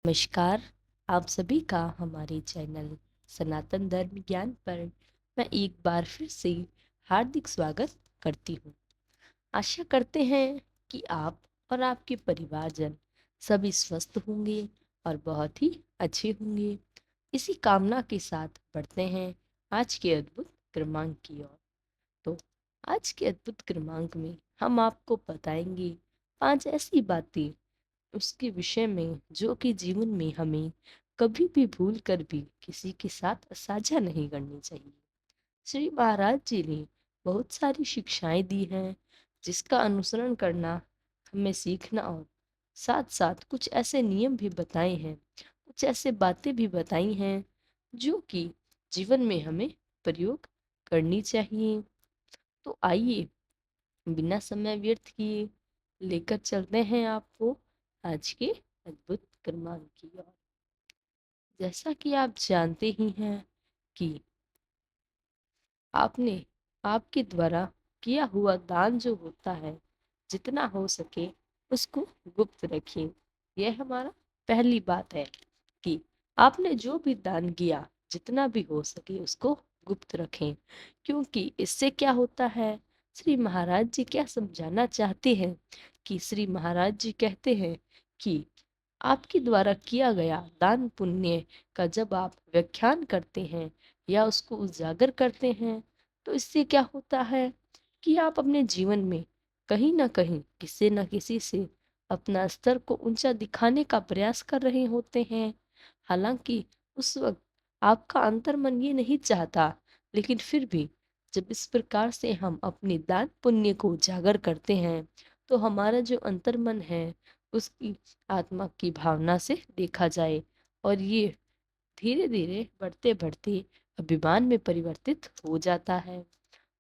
नमस्कार। आप सभी का हमारे चैनल सनातन धर्म ज्ञान पर मैं एक बार फिर से हार्दिक स्वागत करती हूँ। आशा करते हैं कि आप और आपके परिवारजन सभी स्वस्थ होंगे और बहुत ही अच्छे होंगे। इसी कामना के साथ बढ़ते हैं आज के अद्भुत क्रमांक की ओर। तो आज के अद्भुत क्रमांक में हम आपको बताएंगे 5 ऐसी बातें उसके विषय में जो कि जीवन में हमें कभी भी भूल कर भी किसी के साथ साझा नहीं करनी चाहिए। श्री महाराज जी ने बहुत सारी शिक्षाएं दी हैं जिसका अनुसरण करना हमें सीखना और साथ साथ कुछ ऐसे नियम भी बताए हैं, कुछ ऐसे बातें भी बताई हैं जो कि जीवन में हमें प्रयोग करनी चाहिए। तो आइए बिना समय व्यर्थ किए लेकर चलते हैं आपको आज के अद्भुत क्रमांक की ओर। जैसा कि आप जानते ही हैं कि आपने आपके द्वारा किया हुआ दान जो होता है, जितना हो सके उसको गुप्त रखिए। यह हमारा पहली बात है कि आपने जो भी दान किया जितना भी हो सके उसको गुप्त रखें, क्योंकि इससे क्या होता है, श्री महाराज जी क्या समझाना चाहते हैं कि श्री महाराज जी कहते हैं कि आपके द्वारा किया गया दान पुण्य का जब आप व्याख्यान करते हैं या उसको उजागर करते हैं, तो इससे क्या होता है कि आप अपने जीवन में कहीं ना कहीं किसी न किसी से अपना स्तर को ऊंचा दिखाने का प्रयास कर रहे होते हैं। हालांकि उस वक्त आपका अंतर्मन ये नहीं चाहता, लेकिन फिर भी जब इस प्रकार से हम अपने दान पुण्य को उजागर करते हैं तो हमारा जो अंतर्मन है उसकी आत्मा की भावना से देखा जाए और ये धीरे धीरे बढ़ते बढ़ते अभिमान में परिवर्तित हो जाता है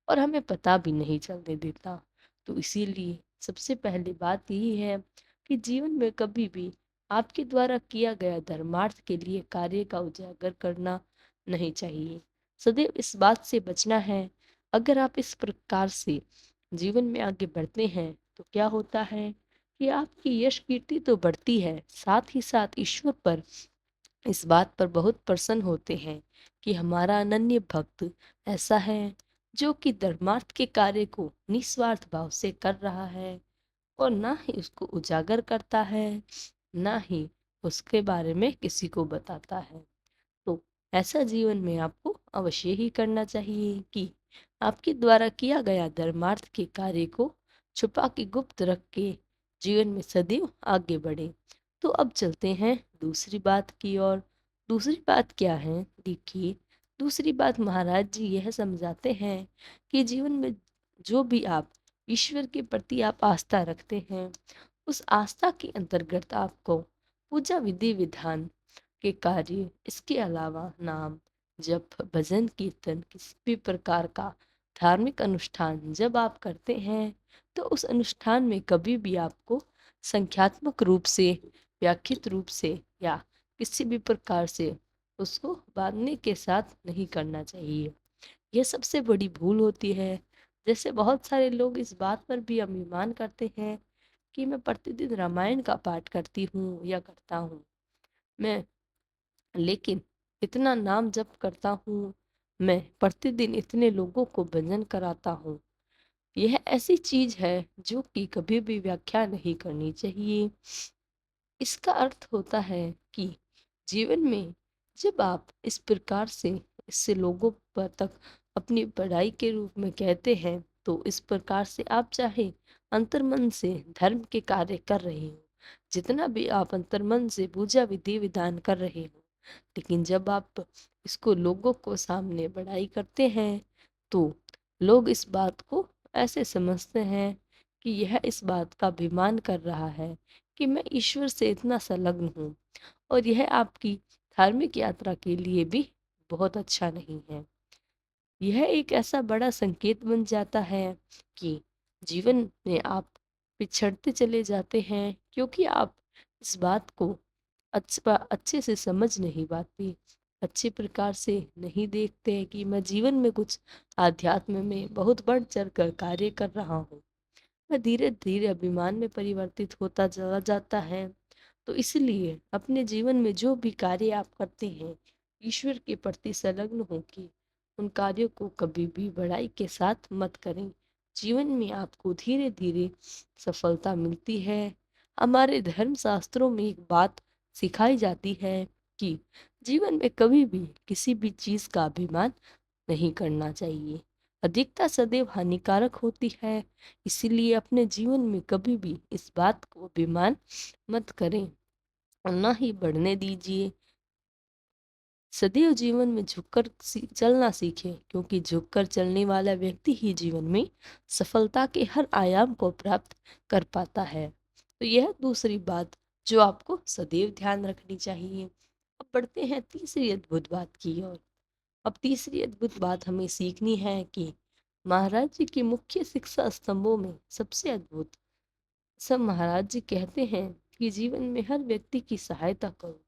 और हमें पता भी नहीं चलने देता। तो इसीलिए सबसे पहली बात यही है कि जीवन में कभी भी आपके द्वारा किया गया धर्मार्थ के लिए कार्य का उजागर करना नहीं चाहिए। सदैव इस बात से बचना है। अगर आप इस प्रकार से जीवन में आगे बढ़ते हैं तो क्या होता है कि आपकी यश कीर्ति तो बढ़ती है, साथ ही साथ ईश्वर पर इस बात पर बहुत प्रसन्न होते हैं कि हमारा अनन्य भक्त ऐसा है जो कि धर्मार्थ के कार्य को निस्वार्थ भाव से कर रहा है और ना ही उसको उजागर करता है, ना ही उसके बारे में किसी को बताता है। तो ऐसा जीवन में आपको अवश्य ही करना चाहिए कि आपके द्वारा किया गया धर्मार्थ के कार्य को छुपा के गुप्त रख के जीवन में सदैव आगे बढ़े। तो अब चलते हैं दूसरी बात की ओर। दूसरी बात क्या है, देखिए, दूसरी बात महाराज जी यह समझाते हैं कि जीवन में जो भी आप ईश्वर के प्रति आप आस्था रखते हैं, उस आस्था के अंतर्गत आपको पूजा विधि विधान के कार्य, इसके अलावा नाम जप भजन कीर्तन किसी भी प्रकार का धार्मिक अनुष्ठान जब आप करते हैं तो उस अनुष्ठान में कभी भी आपको संख्यात्मक रूप से, व्याख्यित रूप से या किसी भी प्रकार से उसको बांधने के साथ नहीं करना चाहिए। यह सबसे बड़ी भूल होती है। जैसे बहुत सारे लोग इस बात पर भी अभिमान करते हैं कि मैं प्रतिदिन रामायण का पाठ करती हूँ या करता हूँ, मैं लेकिन इतना नाम जप करता हूँ, मैं प्रतिदिन इतने लोगों को भजन कराता हूँ। यह ऐसी चीज है जो कि कभी भी व्याख्या नहीं करनी चाहिए। इसका अर्थ होता है कि जीवन में जब आप इस प्रकार से इससे लोगों पर तक अपनी पढ़ाई के रूप में कहते हैं, तो इस प्रकार से आप चाहे अंतर्मन से धर्म के कार्य कर रहे हो, जितना भी आप अंतर्मन से पूजा विधि विधान कर रहे हो, लेकिन जब आप इसको लोगों को सामने बड़ाई करते हैं तो लोग इस बात को ऐसे समझते हैं कि यह इस बात का अभिमान कर रहा है कि मैं ईश्वर से इतना संलग्न हूँ, और यह आपकी धार्मिक यात्रा के लिए भी बहुत अच्छा नहीं है। यह एक ऐसा बड़ा संकेत बन जाता है कि जीवन में आप पिछड़ते चले जाते हैं, क्योंकि आप इस बात को अच्छे से समझ नहीं पाते, अच्छे प्रकार से नहीं देखते हैं कि मैं जीवन में कुछ आध्यात्म में बहुत बढ़ चढ़ कर कार्य कर रहा हूँ। वह धीरे धीरे अभिमान में परिवर्तित होता चला जाता है। तो इसलिए अपने जीवन में जो भी कार्य आप करते हैं, ईश्वर के प्रति संलग्न होकर उन कार्यों को कभी भी बड़ाई के साथ मत करें। जीवन में आपको धीरे धीरे सफलता मिलती है। हमारे धर्म शास्त्रों में एक बात सिखाई जाती है कि जीवन में कभी भी किसी भी चीज का अभिमान नहीं करना चाहिए। अधिकता सदैव हानिकारक होती है। इसीलिए अपने जीवन में कभी भी इस बात को अभिमान मत करें और ना ही बढ़ने दीजिए। सदैव जीवन में झुककर चलना सीखें, क्योंकि झुककर चलने वाला व्यक्ति ही जीवन में सफलता के हर आयाम को प्राप्त कर पाता है। तो यह दूसरी बात जो आपको सदैव ध्यान रखनी चाहिए। अब बढ़ते हैं तीसरी अद्भुत बात की ओर। अब तीसरी अद्भुत बात हमें सीखनी है कि महाराज जी के मुख्य शिक्षा स्तंभों में सबसे अद्भुत सब महाराज जी कहते हैं कि जीवन में हर व्यक्ति की सहायता करो।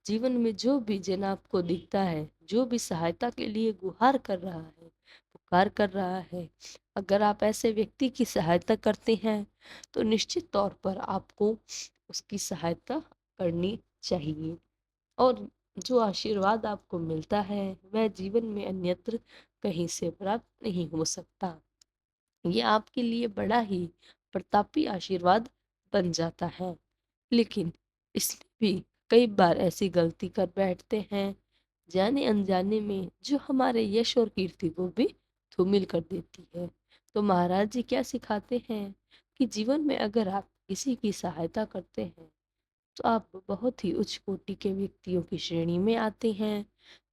जीवन में जो भी जन आपको दिखता है, जो भी सहायता के लिए गुहार कर रहा है, पुकार कर रहा है, अगर आप ऐसे व्यक्ति की सहायता करते हैं तो निश्चित तौर पर आपको उसकी सहायता करनी चाहिए। और जो आशीर्वाद आपको मिलता है वह जीवन में अन्यत्र कहीं से प्राप्त नहीं हो सकता। ये आपके लिए बड़ा ही प्रतापी आशीर्वाद बन जाता है। लेकिन इसमें भी कई बार ऐसी गलती कर बैठते हैं जाने अनजाने में, जो हमारे यश और कीर्ति को भी धूमिल कर देती है। तो महाराज जी क्या सिखाते हैं कि जीवन में अगर आप किसी की सहायता करते हैं तो आप बहुत ही उच्च कोटि के व्यक्तियों की श्रेणी में आते हैं।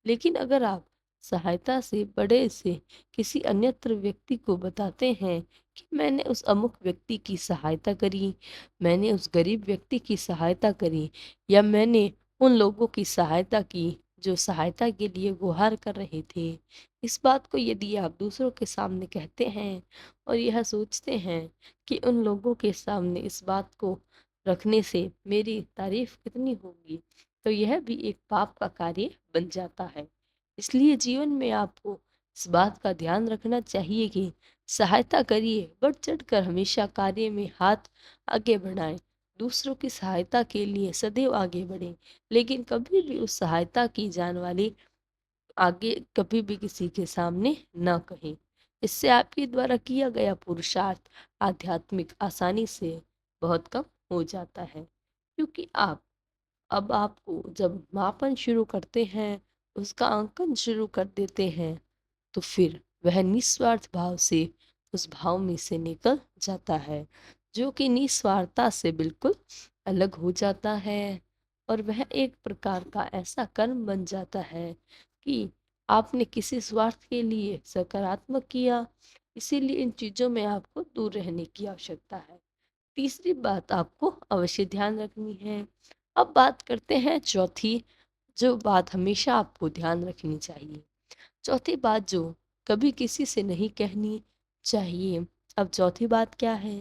लेकिन अगर आप सहायता से बड़े से किसी अन्यत्र व्यक्ति को बताते हैं कि मैंने उस अमुक व्यक्ति की सहायता करी, मैंने उस गरीब व्यक्ति की सहायता करी, या मैंने उन लोगों की सहायता की जो सहायता के लिए गुहार कर रहे थे, इस बात को यदि आप दूसरों के सामने कहते हैं और यह सोचते हैं कि उन लोगों के सामने इस बात को रखने से मेरी तारीफ कितनी होगी, तो यह भी एक पाप का कार्य बन जाता है। इसलिए जीवन में आपको इस बात का ध्यान रखना चाहिए कि सहायता करिए, बढ़ चढ़ कर हमेशा कार्य में हाथ आगे बढ़ाएं, दूसरों की सहायता के लिए सदैव आगे बढ़ें, लेकिन कभी भी उस सहायता की जाने वाली आगे कभी भी किसी के सामने न कहें। इससे आपके द्वारा किया गया पुरुषार्थ आध्यात्मिक आसानी से बहुत कम हो जाता है, क्योंकि आप अब आपको जब मापन शुरू करते हैं, उसका अंकन शुरू कर देते हैं, तो फिर वह निस्वार्थ भाव से उस भाव में से निकल जाता है, जो कि निस्वार्थता से बिल्कुल अलग हो जाता है। और वह एक प्रकार का ऐसा कर्म बन जाता है कि आपने किसी स्वार्थ के लिए सकारात्मक किया। इसीलिए इन चीजों में आपको दूर रहने की आवश्यकता है। तीसरी बात आपको अवश्य ध्यान रखनी है। अब बात करते हैं चौथी, जो बात हमेशा आपको ध्यान रखनी चाहिए। चौथी बात जो कभी किसी से नहीं कहनी चाहिए। अब चौथी बात क्या है?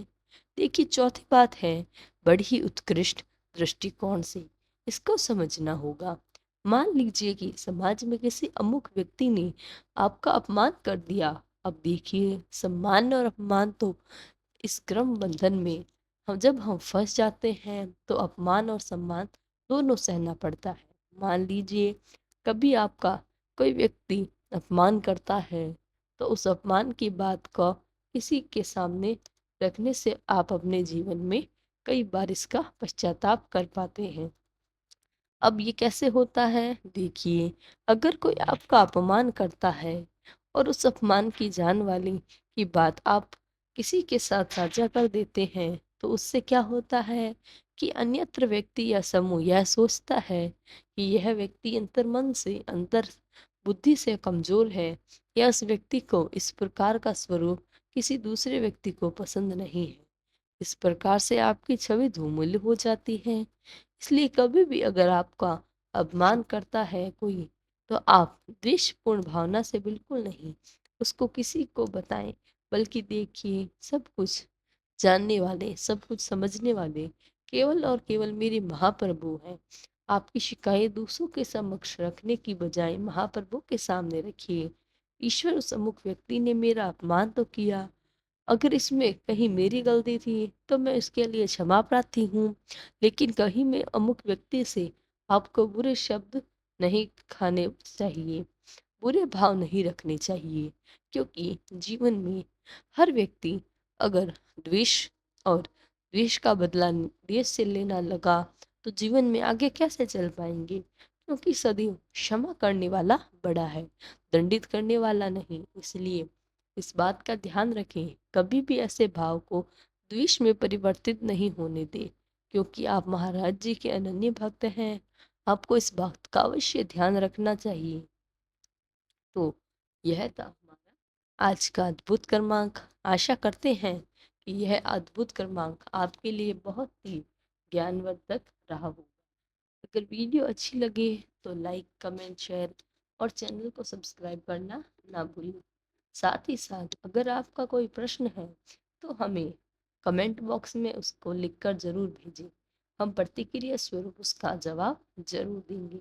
देखिए, चौथी बात है बड़ी ही उत्कृष्ट दृष्टिकोण से इसको समझना होगा। मान लीजिए कि समाज में किसी अमुक व्यक्ति ने आपका अपमान कर दिया। अब देखिए, सम्मान और अपमान तो इस क्रम बंधन में जब हम फंस जाते हैं तो अपमान और सम्मान दोनों सहना पड़ता है। मान लीजिए कभी आपका कोई व्यक्ति अपमान करता है, तो उस अपमान की बात को किसी के सामने रखने से आप अपने जीवन में कई बार इसका पश्चाताप कर पाते हैं। अब ये कैसे होता है? देखिए, अगर कोई आपका अपमान करता है और उस अपमान की जान वाली की बात आप किसी के साथ साझा कर देते हैं, तो उससे क्या होता है कि अन्यत्र व्यक्ति या समूह यह सोचता है कि यह व्यक्ति अंतर्मन से अंतर बुद्धि से कमजोर है, या उस व्यक्ति को इस प्रकार का स्वरूप किसी दूसरे व्यक्ति को पसंद नहीं है। इस प्रकार से आपकी छवि धूमिल हो जाती है। इसलिए कभी भी अगर आपका अपमान करता है कोई, तो आप द्वेषपूर्ण भावना से बिल्कुल नहीं उसको किसी को बताएं, बल्कि देखिए, सब कुछ जानने वाले, सब कुछ समझने वाले केवल और केवल मेरे महाप्रभु हैं। आपकी शिकायत दूसरों के समक्ष रखने की बजाय महाप्रभु के सामने रखिए। ईश्वर उस अमुक व्यक्ति ने मेरा अपमान तो किया, अगर इसमें कहीं मेरी गलती थी तो मैं इसके लिए क्षमा प्रार्थी हूँ, लेकिन कहीं मैं अमुक व्यक्ति से आपको बुरे शब्द नहीं खाने चाहिए, बुरे भाव नहीं रखने चाहिए, क्योंकि जीवन में हर व्यक्ति अगर द्वेष और द्वेष का बदला द्वेष से लेना लगा तो जीवन में आगे कैसे चल पाएंगे, क्योंकि सदैव क्षमा करने वाला बड़ा है, दंडित करने वाला नहीं। इसलिए इस बात का ध्यान रखें, कभी भी ऐसे भाव को द्वेष में परिवर्तित नहीं होने दें, क्योंकि आप महाराज जी के अनन्य भक्त हैं। आपको इस बात का अवश्य ध्यान रखना चाहिए। तो यह था हमारा आज का अद्भुत क्रमांक। आशा करते हैं कि यह अद्भुत क्रमांक आपके लिए बहुत ही ज्ञानवर्धक रहा हो। अगर वीडियो अच्छी लगे तो लाइक, कमेंट, शेयर और चैनल को सब्सक्राइब करना ना भूलें। साथ ही साथ अगर आपका कोई प्रश्न है तो हमें कमेंट बॉक्स में उसको लिखकर जरूर भेजें। हम प्रतिक्रिया स्वरूप उसका जवाब जरूर देंगे।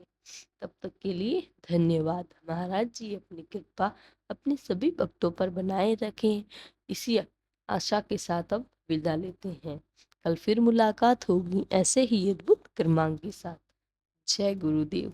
तब तक के लिए धन्यवाद। महाराज जी अपनी कृपा अपने सभी भक्तों पर बनाए रखें। इसी आशा के साथ अब विदा लेते हैं। कल फिर मुलाकात होगी ऐसे ही अद्भुत क्रमांक के साथ। जय गुरुदेव।